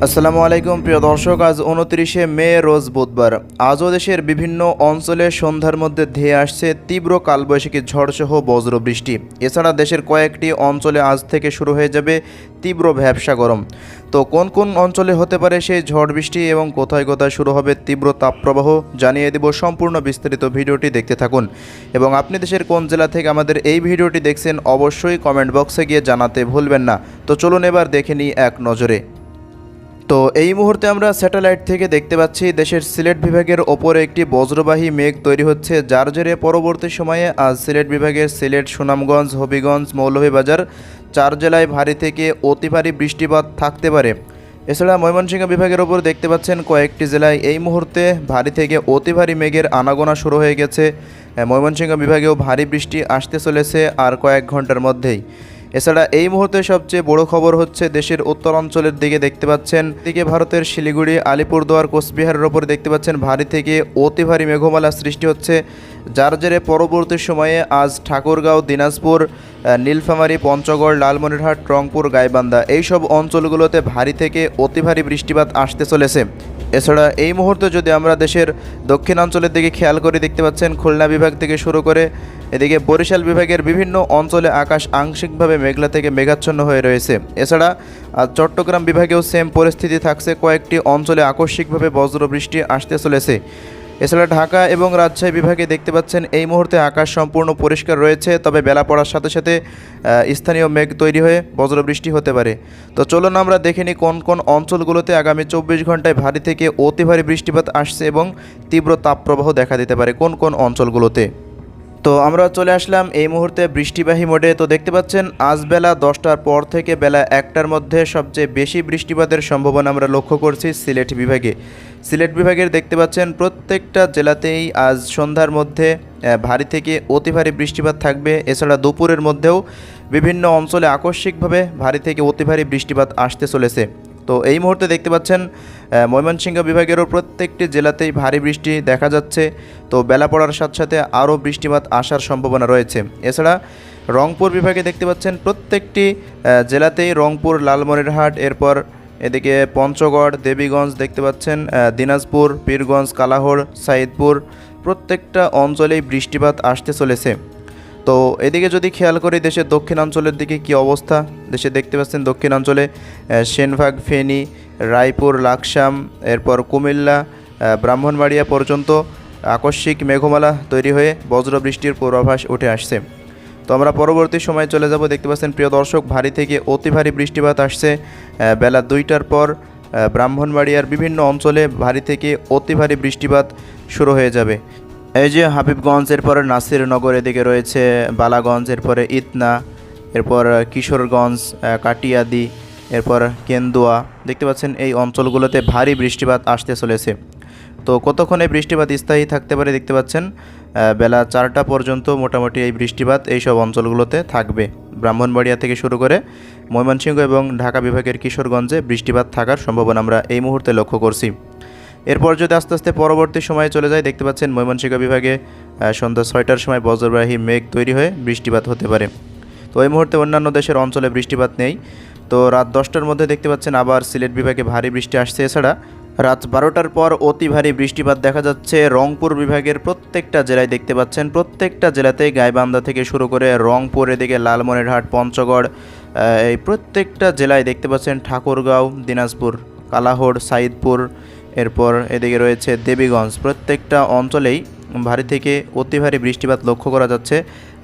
আসসালামু আলাইকুম প্রিয় দর্শক, আজ 29শে মে রোজ বুধবার। আজও দেশের বিভিন্ন অঞ্চলে সন্ধ্যার মধ্যে ধেয়ে আসছে তীব্র কালবৈশাখী ঝড়সহ বজ্রবৃষ্টি। এছাড়া দেশের কয়েকটি অঞ্চলে আজ থেকে শুরু হয়ে যাবে তীব্র ভ্যাপসা গরম। তো কোন কোন অঞ্চলে হতে পারে সেই ঝড় বৃষ্টি এবং কোথায় কোথায় শুরু হবে তীব্র তাপপ্রবাহ জানিয়ে দেব। সম্পূর্ণ বিস্তারিত ভিডিওটি দেখতে থাকুন এবং আপনি দেশের কোন জেলা থেকে আমাদের এই ভিডিওটি দেখছেন অবশ্যই কমেন্ট বক্সে গিয়ে জানাতে ভুলবেন না। তো চলুন এবার দেখে নিই এক নজরে। তো এই মুহূর্তে আমরা স্যাটেলাইট থেকে দেখতে পাচ্ছি দেশের সিলেট বিভাগের ওপরে একটি বজ্রবাহী মেঘ তৈরি হচ্ছে, যার জেরে পরবর্তী সময়ে আজ সিলেট বিভাগের সিলেট, সুনামগঞ্জ, হবিগঞ্জ, মৌলভীবাজার 4 জেলায় ভারী থেকে অতি ভারী বৃষ্টিপাত থাকতে পারে। এছাড়া ময়মনসিংহ বিভাগের ওপর দেখতে পাচ্ছেন কয়েকটি জেলায় এই মুহূর্তে ভারী থেকে অতি ভারী মেঘের আনাগোনা শুরু হয়ে গেছে। ময়মনসিংহ বিভাগেও ভারী বৃষ্টি আসতে চলেছে আর কয়েক ঘন্টার মধ্যেই। এছাড়া এই মুহূর্তে সবচেয়ে বড় খবর হচ্ছে দেশের উত্তরাঞ্চলের দিকে দেখতে পাচ্ছেন, দিকে ভারতের শিলিগুড়ি, আলিপুরদুয়ার, কোচবিহারের ওপর দেখতে পাচ্ছেন ভারী থেকে অতি ভারী মেঘমালা সৃষ্টি হচ্ছে, যার জেরে পরবর্তী সময়ে আজ ঠাকুরগাঁও, দিনাজপুর, নীলফামারী, পঞ্চগড়, লালমনিরহাট, রংপুর, গাইবান্ধা এইসব অঞ্চলগুলোতে ভারী থেকে অতি ভারী বৃষ্টিপাত আসতে চলেছে। এছাড়া এই মুহূর্তে যদি আমরা দেশের দক্ষিণাঞ্চলের দিকে খেয়াল করে দেখতে পাচ্ছেন খুলনা বিভাগ থেকে শুরু করে এদিকে বরিশাল বিভাগের বিভিন্ন অঞ্চলে আকাশ আংশিকভাবে মেঘলা থেকে মেঘাচ্ছন্ন হয়ে রয়েছে। এছাড়া চট্টগ্রাম বিভাগেও সেম পরিস্থিতি থাকছে, কয়েকটি অঞ্চলে আকস্মিকভাবে বজ্রবৃষ্টি আসতে চলেছে। এছাড়া ঢাকা এবং রাজশাহী বিভাগে দেখতে পাচ্ছেন এই মুহূর্তে আকাশ সম্পূর্ণ পরিষ্কার রয়েছে, তবে বেলা পড়ার সাথে সাথে স্থানীয় মেঘ তৈরি হয়ে বজ্রবৃষ্টি হতে পারে। তো চলুন আমরা দেখে নিই কোন কোন অঞ্চলগুলোতে আগামী 24 ঘন্টায় ভারী থেকে অতি ভারী বৃষ্টিপাত আসছে এবং তীব্র তাপপ্রবাহ দেখা দিতে পারে কোন কোন অঞ্চলগুলোতে। তো আমরা চলে আসলাম এই মুহূর্তে বৃষ্টিবাহী মোডে। তো দেখতে পাচ্ছেন আজ বেলা 10টার পর থেকে বেলা 1টার মধ্যে সবচেয়ে বেশি বৃষ্টিপাতের সম্ভাবনা আমরা লক্ষ্য করছি সিলেট বিভাগে। সিলেট বিভাগের দেখতে পাচ্ছেন প্রত্যেকটা জেলাতেই আজ সন্ধ্যার মধ্যে ভারী থেকে অতি ভারী বৃষ্টিপাত থাকবে। এছাড়া দুপুরের মধ্যেও বিভিন্ন অঞ্চলে আকস্মিকভাবে ভারী থেকে অতি ভারী বৃষ্টিপাত আসতে চলেছে। তো এই মুহূর্তে দেখতে পাচ্ছেন ময়মনসিংহ বিভাগেরও প্রত্যেকটি জেলাতেই ভারী বৃষ্টি দেখা যাচ্ছে। তো বেলা পড়ার সাথে সাথে আরও বৃষ্টিপাত আসার সম্ভাবনা রয়েছে। এছাড়া রংপুর বিভাগে দেখতে পাচ্ছেন প্রত্যেকটি জেলাতেই রংপুর, লালমনিরহাট, এরপর এদিকে পঞ্চগড়, দেবীগঞ্জ দেখতে পাচ্ছেন, দিনাজপুর, পীরগঞ্জ, কালাহোড়, সাইদপুর প্রত্যেকটা অঞ্চলেই বৃষ্টিপাত আসতে চলেছে। তো এদিকে যদি খেয়াল করি দেশের দক্ষিণাঞ্চলের দিকে কি অবস্থা, দেশে দেখতে পাচ্ছেন দক্ষিণাঞ্চলে সেনবাগ, ফেনী, রায়পুর, লাকসাম, এরপর কুমিল্লা, ব্রাহ্মণবাড়িয়া পর্যন্ত আকস্মিক মেঘমালা তৈরি হয়ে বজ্রবৃষ্টির পূর্বাভাস উঠে আসছে। তো আমরা পরবর্তী সময় চলে যাব। দেখতে পাচ্ছেন প্রিয় দর্শক, ভারী থেকে অতি ভারী বৃষ্টিপাত আসছে বেলা 2টার পর। ব্রাহ্মণবাড়িয়ার বিভিন্ন অঞ্চলে ভারী থেকে অতি ভারী বৃষ্টিপাত শুরু হয়ে যাবে। এই যে হাবিবগঞ্জ, এরপরে নাসিরনগর, এদিকে রয়েছে বালাগঞ্জ, এরপরে ইতনা, এরপর কিশোরগঞ্জ, কাটিয়াদি, এরপর কেন্দুয়া দেখতে পাচ্ছেন এই অঞ্চলগুলোতে ভারী বৃষ্টিপাত আসতে চলেছে। তো কতক্ষণ এই বৃষ্টিপাত স্থায়ী থাকতে পারে দেখতে পাচ্ছেন বেলা 4টা পর্যন্ত মোটামুটি এই বৃষ্টিপাত এইসব অঞ্চলগুলোতে থাকবে। ব্রাহ্মণবাড়িয়া থেকে শুরু করে ময়মনসিংহ এবং ঢাকা বিভাগের কিশোরগঞ্জে বৃষ্টিপাত থাকার সম্ভাবনা আমরা এই মুহূর্তে লক্ষ্য করছি। এরপর যদি আস্তে আস্তে পরবর্তী সময়ে চলে যায় দেখতে পাচ্ছেন ময়মনসিংহ বিভাগে সন্ধ্যা 6টার সময় বজ্রবাহী মেঘ তৈরি হয়ে বৃষ্টিপাত হতে পারে। তো এই মুহূর্তে অন্যান্য দেশের অঞ্চলে বৃষ্টিপাত নেই। তো রাত 10টার মধ্যে দেখতে পাচ্ছেন আবার সিলেট বিভাগে ভারী বৃষ্টি আসছে। এছাড়া রাত 12টার পর অতি ভারী বৃষ্টিপাত দেখা যাচ্ছে রংপুর বিভাগের প্রত্যেকটা জেলায় দেখতে পাচ্ছেন, প্রত্যেকটা জেলাতেই গাইবান্ধা থেকে শুরু করে রংপুর, এদিকে লালমনিরহাট, পঞ্চগড় এই প্রত্যেকটা জেলায় দেখতে পাচ্ছেন ঠাকুরগাঁও, দিনাজপুর, কালাহোড়, সাইদপুর, এরপর এদিকে রয়েছে দেবীগঞ্জ প্রত্যেকটা অঞ্চলেই ভারী থেকে অতি ভারী বৃষ্টিপাত লক্ষ্য করা যাচ্ছে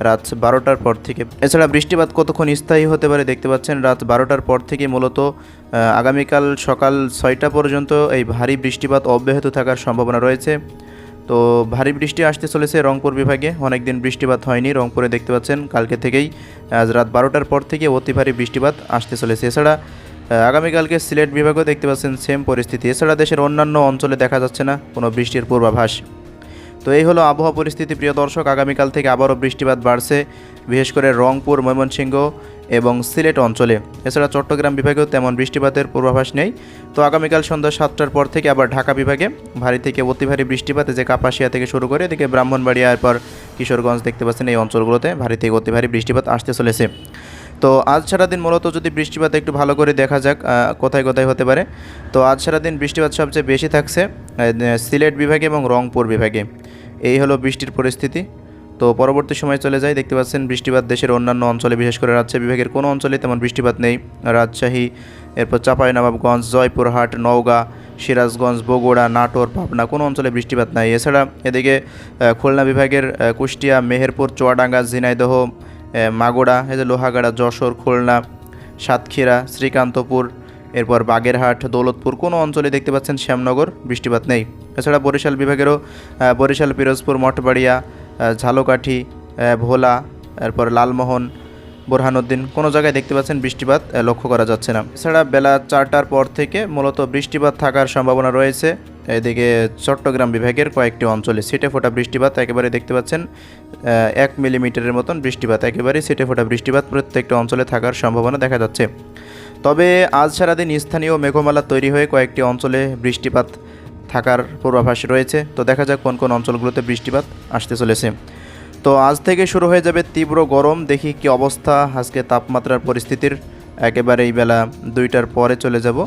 রাত 12টার পর থেকে। এছাড়া বৃষ্টিপাত কতক্ষণ স্থায়ী হতে পারে দেখতে পাচ্ছেন রাত 12টার পর থেকে মূলত আগামীকাল সকাল 6টা পর্যন্ত এই ভারী বৃষ্টিপাত অব্যাহত থাকার সম্ভাবনা রয়েছে। তো ভারী বৃষ্টি আসতে চলেছে রংপুর বিভাগে, অনেকদিন বৃষ্টিপাত হয়নি রংপুরে দেখতে পাচ্ছেন, কালকে থেকেই আজ রাত 12টার পর থেকে অতি ভারী বৃষ্টিপাত আসতে চলেছে। এছাড়া আগামীকালকে সিলেট বিভাগেও দেখতে পাচ্ছেন সেম পরিস্থিতি। এছাড়া দেশের অন্যান্য অঞ্চলে দেখা যাচ্ছে না কোনো বৃষ্টির পূর্বাভাস। তো এই হলো আবহাওয়া পরিস্থিতি প্রিয় দর্শক। আগামীকাল থেকে আবারও বৃষ্টিপাত বাড়ছে, বিশেষ করে রংপুর, ময়মনসিংহ এবং সিলেট অঞ্চলে। এছাড়া চট্টগ্রাম বিভাগেও তেমন বৃষ্টিপাতের পূর্বাভাস নেই। তো আগামীকাল সন্ধ্যা 7টার পর থেকে আবার ঢাকা বিভাগে ভারী থেকে অতি ভারী বৃষ্টিপাত, যে কাপাসিয়া থেকে শুরু করে এদিকে ব্রাহ্মণবাড়িয়া, এরপর কিশোরগঞ্জ দেখতে পাচ্ছেন এই অঞ্চলগুলোতে ভারী থেকে অতি ভারী বৃষ্টিপাত আসতে চলেছে। তো আজ সারাদিন মূলত যদি বৃষ্টিপাত একটু ভালো করে দেখা যাক কোথায় কোথায় হতে পারে। তো আজ সারাদিন বৃষ্টিপাত সবচেয়ে বেশি থাকছে সিলেট বিভাগে এবং রংপুর বিভাগে। এই হলো বৃষ্টির পরিস্থিতি। তো পরবর্তী সময় চলে যায়, দেখতে পাচ্ছেন বৃষ্টিপাত দেশের অন্যান্য অঞ্চলে, বিশেষ করে রাজশাহী বিভাগের কোনো অঞ্চলে তেমন বৃষ্টিপাত নেই। রাজশাহী, এরপর চাঁপাইনবাবগঞ্জ, জয়পুরহাট, নওগাঁ, সিরাজগঞ্জ, বগুড়া, নাটোর, পাবনা কোনো অঞ্চলে বৃষ্টিপাত নাই। এছাড়া এদিকে খুলনা বিভাগের কুষ্টিয়া, মেহেরপুর, চুয়াডাঙ্গা, ঝিনাইদহ, মাগুরা, এই যে লোহাগাড়া, যশোর, খুলনা, সাতক্ষীরা, শ্রীকান্তপুর, এরপর বাগেরহাট, দৌলতপুর কোনো অঞ্চলে দেখতে পাচ্ছেন শ্যামনগর বৃষ্টিপাত নেই। এছাড়া বরিশাল বিভাগেরও বরিশাল, পিরোজপুর, মঠবাড়িয়া, ঝালকাঠি, ভোলা, এরপর লালমোহন, বোরহানুদ্দিন কোনো জায়গায় দেখতে পাচ্ছেন বৃষ্টিপাত লক্ষ্য করা যাচ্ছে না। এছাড়া বেলা 4টার পর থেকে মূলত বৃষ্টিপাত থাকার সম্ভাবনা রয়েছে এদিকে চট্টগ্রাম বিভাগের কয়েকটি অঞ্চলে ছিটে ফোটা বৃষ্টিপাত একেবারে দেখতে পাচ্ছেন 1 মিলিমিটারের মতন বৃষ্টিপাত, একেবারে ছিটে ফোটা বৃষ্টিপাত প্রত্যেকটা অঞ্চলে থাকার সম্ভাবনা দেখা যাচ্ছে। তবে আজ সারাদিন স্থানীয় মেঘমালা তৈরি হয়ে কয়েকটি অঞ্চলে বৃষ্টিপাত থাকার পূর্বাভাস রয়েছে। তো দেখা যাক কোন কোন অঞ্চলগুলোতে বৃষ্টিপাত আসতে চলেছে। তো আজ থেকে শুরু হয়ে যাবে তীব্র গরম। দেখি কি অবস্থা আজকে তাপমাত্রার পরিস্থিতির। একেবারেই বেলা 2টার পরে চলে যাব,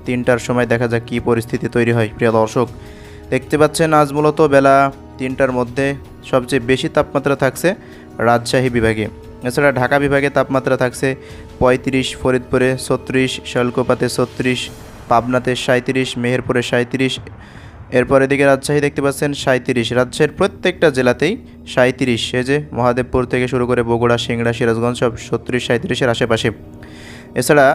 3টার সময় দেখা যাক কী পরিস্থিতি তৈরি হয়। প্রিয় দর্শক, দেখতে পাচ্ছেন আজ মূলত বেলা 3টার মধ্যে সবচেয়ে বেশি তাপমাত্রা থাকছে রাজশাহী বিভাগে। এছাড়া ঢাকা বিভাগে তাপমাত্রা থাকছে 35, ফরিদপুরে 36, শৈলকুপাতে 36, পাবনাতে 37, মেহেরপুরে 37, এরপর এদিকে রাজশাহী দেখতে পাচ্ছেন 37। রাজশাহীর প্রত্যেকটা জেলাতেই 37, সে যে মহাদেবপুর থেকে শুরু করে বগুড়া, সিংড়া, সিরাজগঞ্জ সব 36, 37-এর আশেপাশে। এছাড়া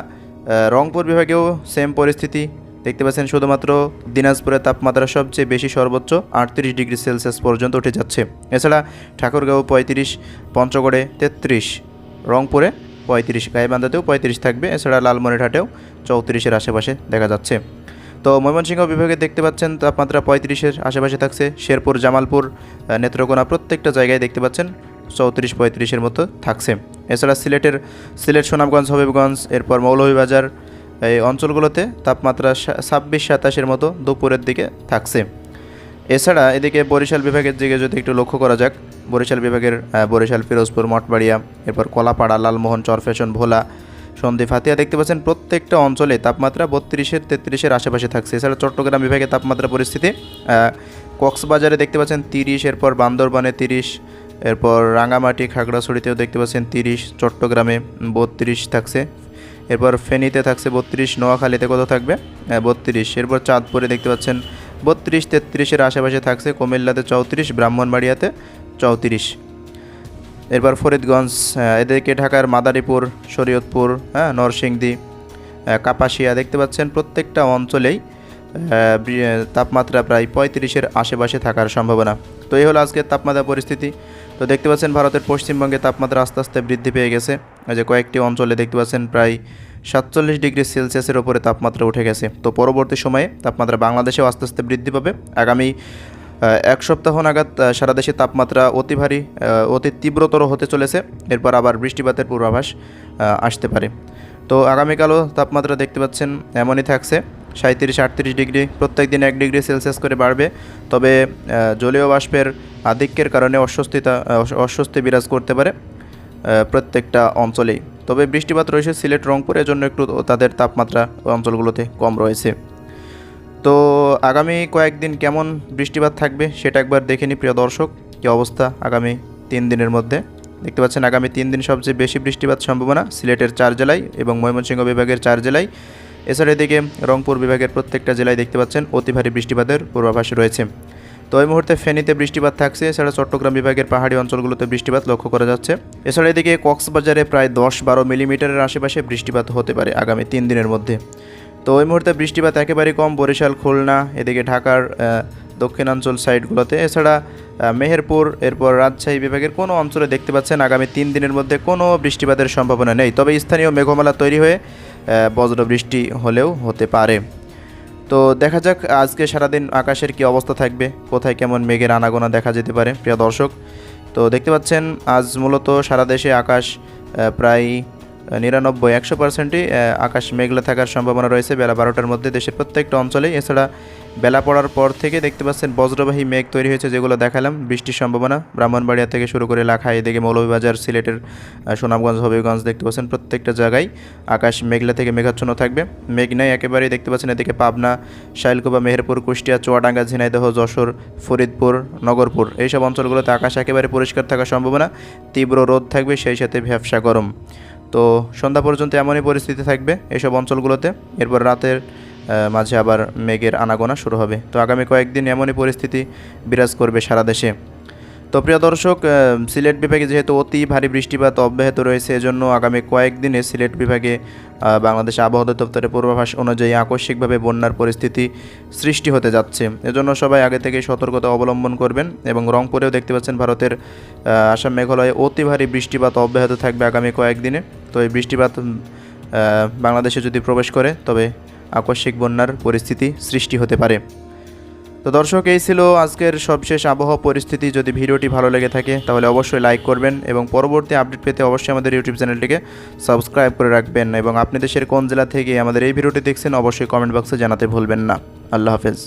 রংপুর বিভাগেও সেম পরিস্থিতি দেখতে পাচ্ছেন। শুধুমাত্র দিনাজপুরের তাপমাত্রা সবচেয়ে বেশি, সর্বোচ্চ 38 ডিগ্রি সেলসিয়াস পর্যন্ত উঠে যাচ্ছে। এছাড়া ঠাকুরগাঁও 35, পঞ্চগড়ে 33, রংপুরে 35, গাইবান্ধাতেও 35 থাকবে। এছাড়া লালমনিরহাটেও 34-এর আশেপাশে দেখা যাচ্ছে। তো ময়মনসিংহ বিভাগে দেখতে পাচ্ছেন তাপমাত্রা 35-এর আশেপাশে থাকছে। শেরপুর, জামালপুর, নেত্রকোনা প্রত্যেকটা জায়গায় দেখতে পাচ্ছেন 34-35-এর মতো থাকছে। এছাড়া সিলেট, সুনামগঞ্জ, হবিগঞ্জ, এরপর মৌলভীবাজার এই অঞ্চলগুলোতে তাপমাত্রা 26-27-এর মতো দুপুরের দিকে থাকছে। এছাড়া এদিকে বরিশাল বিভাগের দিকে যদি একটু লক্ষ্য করা যাক, বরিশাল বিভাগের বরিশাল, পিরোজপুর, মঠবাড়িয়া, এরপর কলাপাড়া, লালমোহন, চরফ্যাশন, ভোলা, সন্দ্বীপ, হাতিয়া দেখতে পাচ্ছেন প্রত্যেকটা অঞ্চলে তাপমাত্রা 32-33-এর আশেপাশে থাকছে। এছাড়া চট্টগ্রাম বিভাগে তাপমাত্রা পরিস্থিতি কক্সবাজারে দেখতে পাচ্ছেন 30, এরপর বান্দরবানে 30, এরপর রাঙামাটি, খাগড়াছড়িতেও দেখতে পাচ্ছেন 30, চট্টগ্রামে 32 থাকছে, এরপর ফেনীতে থাকছে 32, নোয়াখালীতে কত থাকবে 32, এরপর চাঁদপুরে দেখতে পাচ্ছেন 32-33-এর আশেপাশে থাকছে, কুমিল্লাতে 34, ব্রাহ্মণবাড়িয়াতে 34, এরপর ফরিদগঞ্জ, এদিকে ঢাকার মাদারীপুর, শরীয়তপুর, নরসিংদী, কাপাসিয়া দেখতে পাচ্ছেন প্রত্যেকটা অঞ্চলেই তাপমাত্রা প্রায় 35-এর আশেপাশে থাকার সম্ভাবনা। তো এই হলো আজকের তাপমাত্রা পরিস্থিতি। তো দেখতে পাচ্ছেন ভারতের পশ্চিমবঙ্গে তাপমাত্রা আস্তে আস্তে বৃদ্ধি পেয়ে গেছে। এই যে কয়েকটি অঞ্চলে দেখতে পাচ্ছেন প্রায় 47 ডিগ্রি সেলসিয়াসের ওপরে তাপমাত্রা উঠে গেছে। তো পরবর্তী সময়ে তাপমাত্রা বাংলাদেশেও আস্তে আস্তে বৃদ্ধি পাবে। আগামী 1 সপ্তাহ নাগাদ সারা দেশে তাপমাত্রা অতি তীব্রতর হতে চলেছে। এরপর আবার বৃষ্টিপাতের পূর্বাভাস আসতে পারে। তো আগামীকালও তাপমাত্রা দেখতে পাচ্ছেন এমনই থাকছে, 37-38 ডিগ্রি, প্রত্যেক দিন 1 ডিগ্রি সেলসিয়াস করে বাড়বে। তবে জলীয় বাষ্পের আধিক্যের কারণে অস্বস্তি বিরাজ করতে পারে প্রত্যেকটা অঞ্চলেই। তবে বৃষ্টিপাত রয়েছে সিলেট, রংপুরের জন্য একটু তাদের তাপমাত্রা অঞ্চলগুলোতে কম রয়েছে। তো আগামী কয়েকদিন কেমন বৃষ্টিপাত থাকবে সেটা একবার দেখে নিই প্রিয় দর্শক, কী অবস্থা আগামী 3 দিনের মধ্যে। দেখতে পাচ্ছেন আগামী 3 দিন সবচেয়ে বেশি বৃষ্টিপাত সম্ভাবনা সিলেটের 4 জেলায় এবং ময়মনসিংহ বিভাগের 4 জেলায়। এছাড়া এদিকে রংপুর বিভাগের প্রত্যেকটা জেলায় দেখতে পাচ্ছেন অতি ভারী বৃষ্টিপাতের পূর্বাভাস রয়েছে। তো এই মুহূর্তে ফেনীতে বৃষ্টিপাত থাকছে। এছাড়া চট্টগ্রাম বিভাগের পাহাড়ি অঞ্চলগুলোতে বৃষ্টিপাত লক্ষ্য করা যাচ্ছে। এছাড়া এদিকে কক্সবাজারে প্রায় 10-12 মিলিমিটারের আশেপাশে বৃষ্টিপাত হতে পারে আগামী 3 দিনের মধ্যে। তো ওই মুহূর্তে বৃষ্টিপাত একেবারেই কম বরিশাল, খুলনা, এদিকে ঢাকার দক্ষিণাঞ্চল সাইডগুলোতে। এছাড়া মেহেরপুর, এরপর রাজশাহী বিভাগের কোনো অঞ্চলে দেখতে পাচ্ছেন আগামী 3 দিনের মধ্যে কোনো বৃষ্টিপাতের সম্ভাবনা নেই। তবে স্থানীয় মেঘমালা তৈরি হয়ে বজ্র বৃষ্টি হলেও হতে পারে। তো দেখা যাক আজকে সারাদিন আকাশের কি অবস্থা থাকবে, কোথায় কেমন মেঘের আনাগোনা দেখা যেতে পারে প্রিয় দর্শক। তো দেখতে পাচ্ছেন আজ মূলত সারা দেশে আকাশ প্রায় 100%ই আকাশ মেঘলা থাকার সম্ভাবনা রয়েছে বেলা 12টার মধ্যে দেশের প্রত্যেকটা অঞ্চলেই। এছাড়া বেলা পড়ার পর থেকে দেখতে পাচ্ছেন বজ্রবাহী মেঘ তৈরি হয়েছে, যেগুলো দেখালাম। বৃষ্টির সম্ভাবনা ব্রাহ্মণবাড়িয়া থেকে শুরু করে লাখাই, এদিকে মৌলভীবাজার, সিলেটের সুনামগঞ্জ, হবিগঞ্জ দেখতে পাচ্ছেন প্রত্যেকটা জায়গায় আকাশ মেঘলা থেকে মেঘাচ্ছন্ন থাকবে। মেঘ নাই একেবারেই দেখতে পাচ্ছেন। এদিকে পাবনা, শাইলকুপা, মেহেরপুর, কুষ্টিয়া, চুয়াডাঙ্গা, ঝিনাইদহ, যশোর, ফরিদপুর, নগরপুর এইসব অঞ্চলগুলোতে আকাশ একেবারে পরিষ্কার থাকার সম্ভাবনা। তীব্র রোদ থাকবে, সেই সাথে ভ্যাপসা গরম। তো সন্ধ্যা পর্যন্ত এমনই পরিস্থিতি থাকবে এইসব অঞ্চলগুলোতে। এরপর রাতের মাঝে আবার মেঘের আনাগোনা শুরু হবে। তো আগামী কয়েকদিন এমনই পরিস্থিতি বিরাজ করবে সারা দেশে। তো প্রিয় দর্শক, সিলেট বিভাগে যেহেতু অতি ভারী বৃষ্টিপাত অব্যাহত রয়েছে, এজন্য আগামী কয়েকদিনে সিলেট বিভাগে বাংলাদেশ আবহাওয়া দপ্তরের পূর্বাভাস অনুযায়ী আকস্মিকভাবে বন্যার পরিস্থিতি সৃষ্টি হতে যাচ্ছে। এজন্য সবাই আগে থেকে সতর্কতা অবলম্বন করবেন। এবং রংপুরেও দেখতে পাচ্ছেন ভারতের আসাম, মেঘালয়ে অতি ভারী বৃষ্টিপাত অব্যাহত থাকবে আগামী কয়েকদিনে। তো এই বৃষ্টিপাত বাংলাদেশে যদি প্রবেশ করে তবে আকস্মিক বন্যার পরিস্থিতি সৃষ্টি হতে পারে। তো দর্শক, এই ছিল আজকের সবশেষ আবহাওয়া পরিস্থিতি। যদি ভিডিওটি ভালো লেগে থাকে তাহলে অবশ্যই লাইক করবেন এবং পরবর্তী আপডেট পেতে অবশ্যই আমাদের ইউটিউব চ্যানেলটিকে সাবস্ক্রাইব করে রাখবেন। এবং আপনি দেশের কোন জেলা থেকে আমাদের এই ভিডিওটি দেখছেন অবশ্যই কমেন্ট বক্সে জানাতে ভুলবেন না। আল্লাহ হাফেজ।